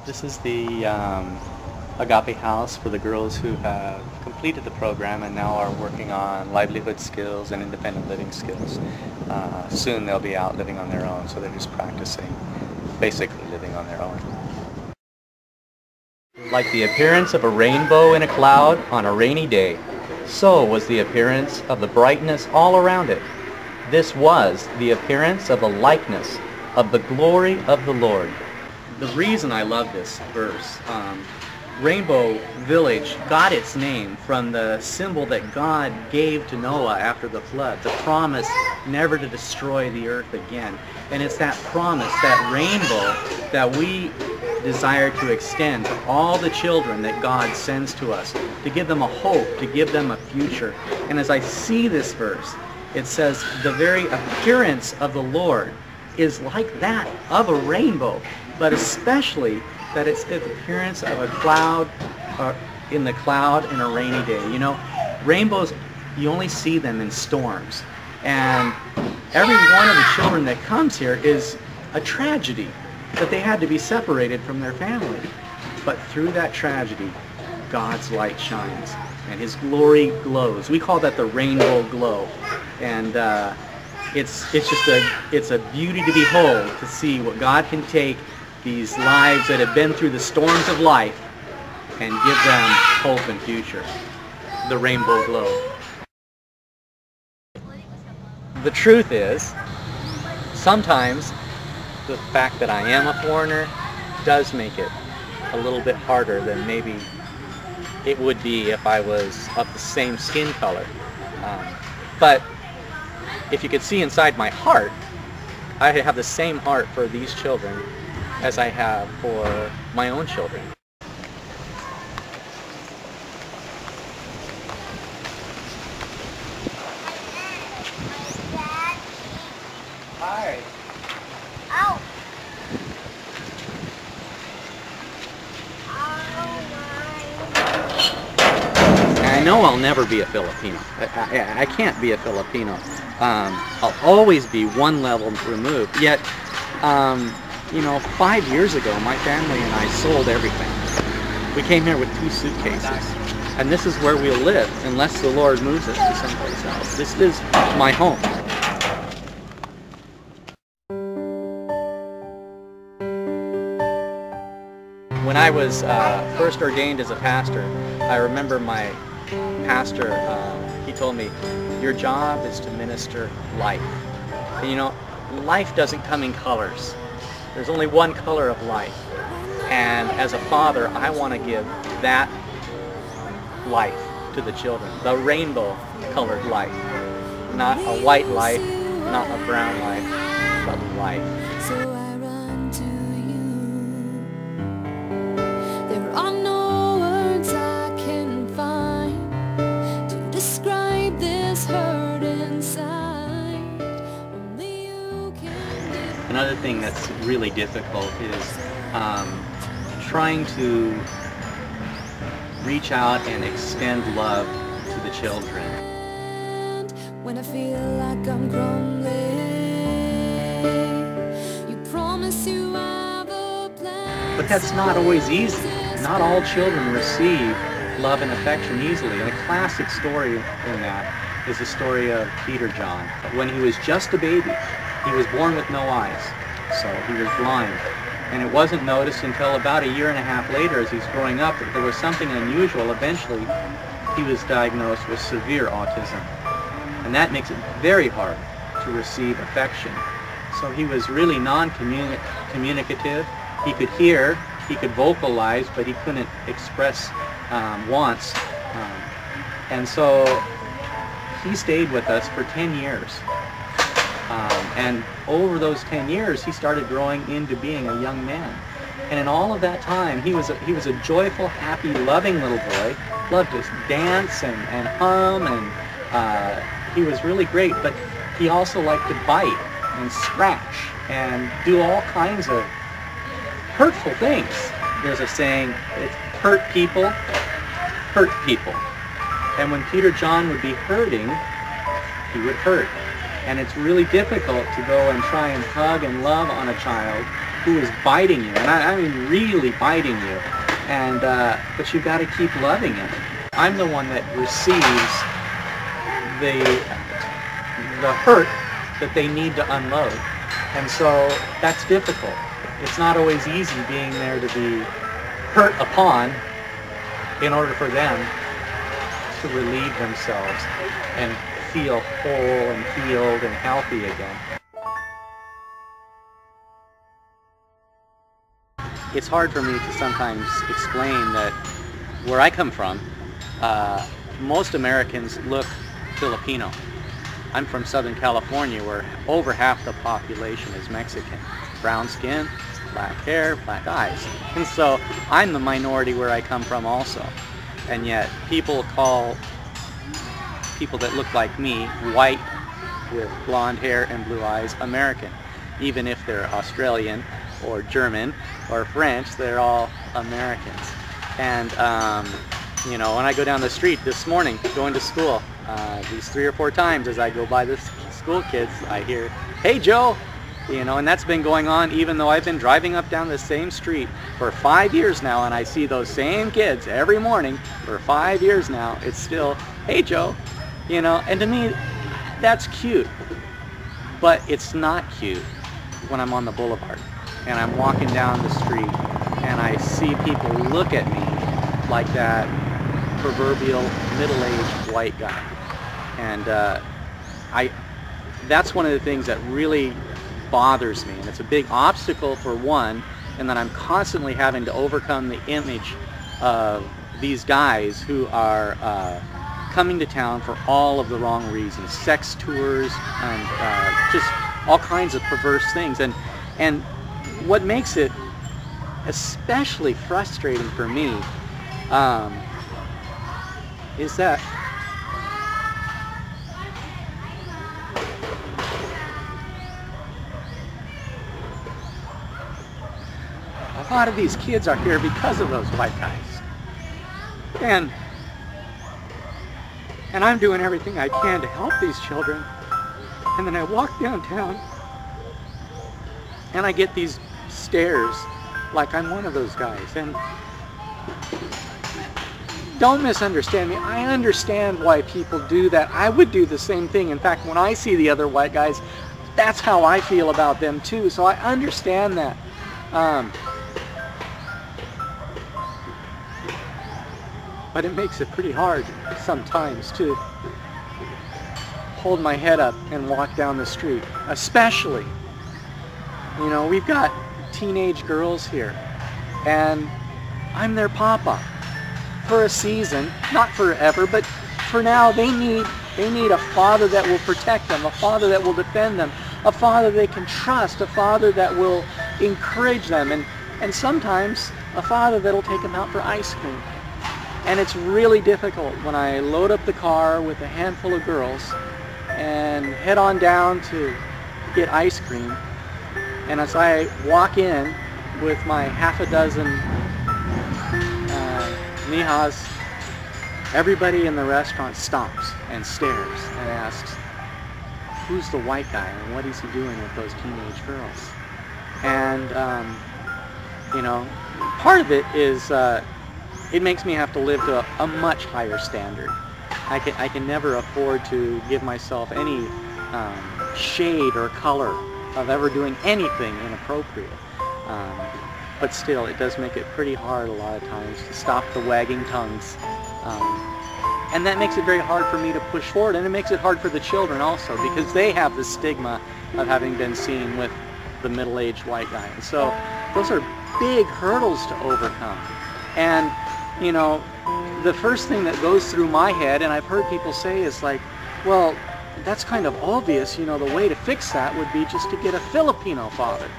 This is the Agape House for the girls who have completed the program and now are working on livelihood skills and independent living skills. Soon they'll be out living on their own, so they're just practicing, basically living on their own. Like the appearance of a rainbow in a cloud on a rainy day, so was the appearance of the brightness all around it. This was the appearance of the likeness of the glory of the Lord. The reason I love this verse, Rainbow Village got its name from the symbol that God gave to Noah after the flood, the promise never to destroy the earth again. And it's that promise, that rainbow, that we desire to extend to all the children that God sends to us, to give them a hope, to give them a future. And as I see this verse, it says the very appearance of the Lord is like that of a rainbow, but especially that it's the appearance of a cloud, in the cloud in a rainy day. You know, rainbows, you only see them in storms. And every one of the children that comes here is a tragedy, that they had to be separated from their family. But through that tragedy, God's light shines and His glory glows. We call that the rainbow glow. And it's a beauty to behold, to see what God can take these lives that have been through the storms of life and give them hope and future. The rainbow glow. The truth is, sometimes the fact that I am a foreigner does make it a little bit harder than maybe it would be if I was of the same skin color. But if you could see inside my heart, I have the same heart for these children as I have for my own children. Hi. Ow. I know I'll never be a Filipino. I can't be a Filipino. I'll always be one level removed. Yet, you know, 5 years ago, my family and I sold everything. We came here with 2 suitcases. And this is where we'll live, unless the Lord moves us to someplace else. This is my home. When I was first ordained as a pastor, I remember my pastor, he told me, your job is to minister life. And you know, life doesn't come in colors. There's only one color of life. And as a father, I want to give that life to the children, the rainbow colored life. Not a white life, not a brown life, but life. So I run to you. There are no words I can find to describe this hurt inside. Only you can. Another thing that's really difficult is trying to reach out and extend love to the children. When I feel like I'm crumbling, you promise you have a plan. But that's not always easy. Not all children receive love and affection easily. And a classic story in that is the story of Peter John. When he was just a baby, he was born with no eyes, so he was blind. And it wasn't noticed until about 1.5 years later, as he's growing up, that there was something unusual. Eventually, he was diagnosed with severe autism. And that makes it very hard to receive affection. So he was really non-communicative. He could hear, he could vocalize, but he couldn't express wants. And so he stayed with us for 10 years. And over those 10 years, he started growing into being a young man. And in all of that time, he was a joyful, happy, loving little boy. Loved to dance and hum, and he was really great. But he also liked to bite and scratch and do all kinds of hurtful things. There's a saying, it's hurt people. And when Peter John would be hurting, he would hurt. And it's really difficult to go and try and hug and love on a child who is biting you, and I mean really biting you, and but you've got to keep loving him. I'm the one that receives the hurt that they need to unload, and so that's difficult. It's not always easy being there to be hurt upon in order for them to relieve themselves and feel whole and healed and healthy again. It's hard for me to sometimes explain that where I come from, most Americans look Filipino. I'm from Southern California, where over half the population is Mexican. Brown skin, black hair, black eyes. And so I'm the minority where I come from also. And yet people call people that look like me, white with blonde hair and blue eyes, American. Even if they're Australian or German or French, they're all Americans. And you know, when I go down the street this morning going to school, these 3 or 4 times as I go by the school kids, I hear, "Hey Joe," you know, and that's been going on even though I've been driving up down the same street for 5 years now, and I see those same kids every morning for 5 years now. It's still, "Hey Joe," you know, and to me that's cute, but it's not cute when I'm on the boulevard and I'm walking down the street and I see people look at me like that proverbial middle-aged white guy. And that's one of the things that really bothers me, and it's a big obstacle for one, and then I'm constantly having to overcome the image of these guys who are coming to town for all of the wrong reasons, sex tours and just all kinds of perverse things. And what makes it especially frustrating for me is that a lot of these kids are here because of those white guys. And I'm doing everything I can to help these children. And then I walk downtown and I get these stares like I'm one of those guys. And don't misunderstand me. I understand why people do that. I would do the same thing. In fact, when I see the other white guys, that's how I feel about them too. So I understand that. But it makes it pretty hard sometimes to hold my head up and walk down the street. Especially, you know, we've got teenage girls here, and I'm their papa for a season, not forever, but for now. They need a father that will protect them, a father that will defend them, a father they can trust, a father that will encourage them, and sometimes a father that'll take them out for ice cream. And it's really difficult when I load up the car with a handful of girls and head on down to get ice cream, and as I walk in with my half a dozen mijas, everybody in the restaurant stops and stares and asks, "Who's the white guy and what is he doing with those teenage girls?" And you know, part of it is it makes me have to live to a much higher standard. I can never afford to give myself any shade or color of ever doing anything inappropriate. But still, it does make it pretty hard a lot of times to stop the wagging tongues. And that makes it very hard for me to push forward, and it makes it hard for the children also, because they have the stigma of having been seen with the middle-aged white guy. And so those are big hurdles to overcome. And you know, the first thing that goes through my head, and I've heard people say, is like, well, that's kind of obvious, you know, the way to fix that would be just to get a Filipino father.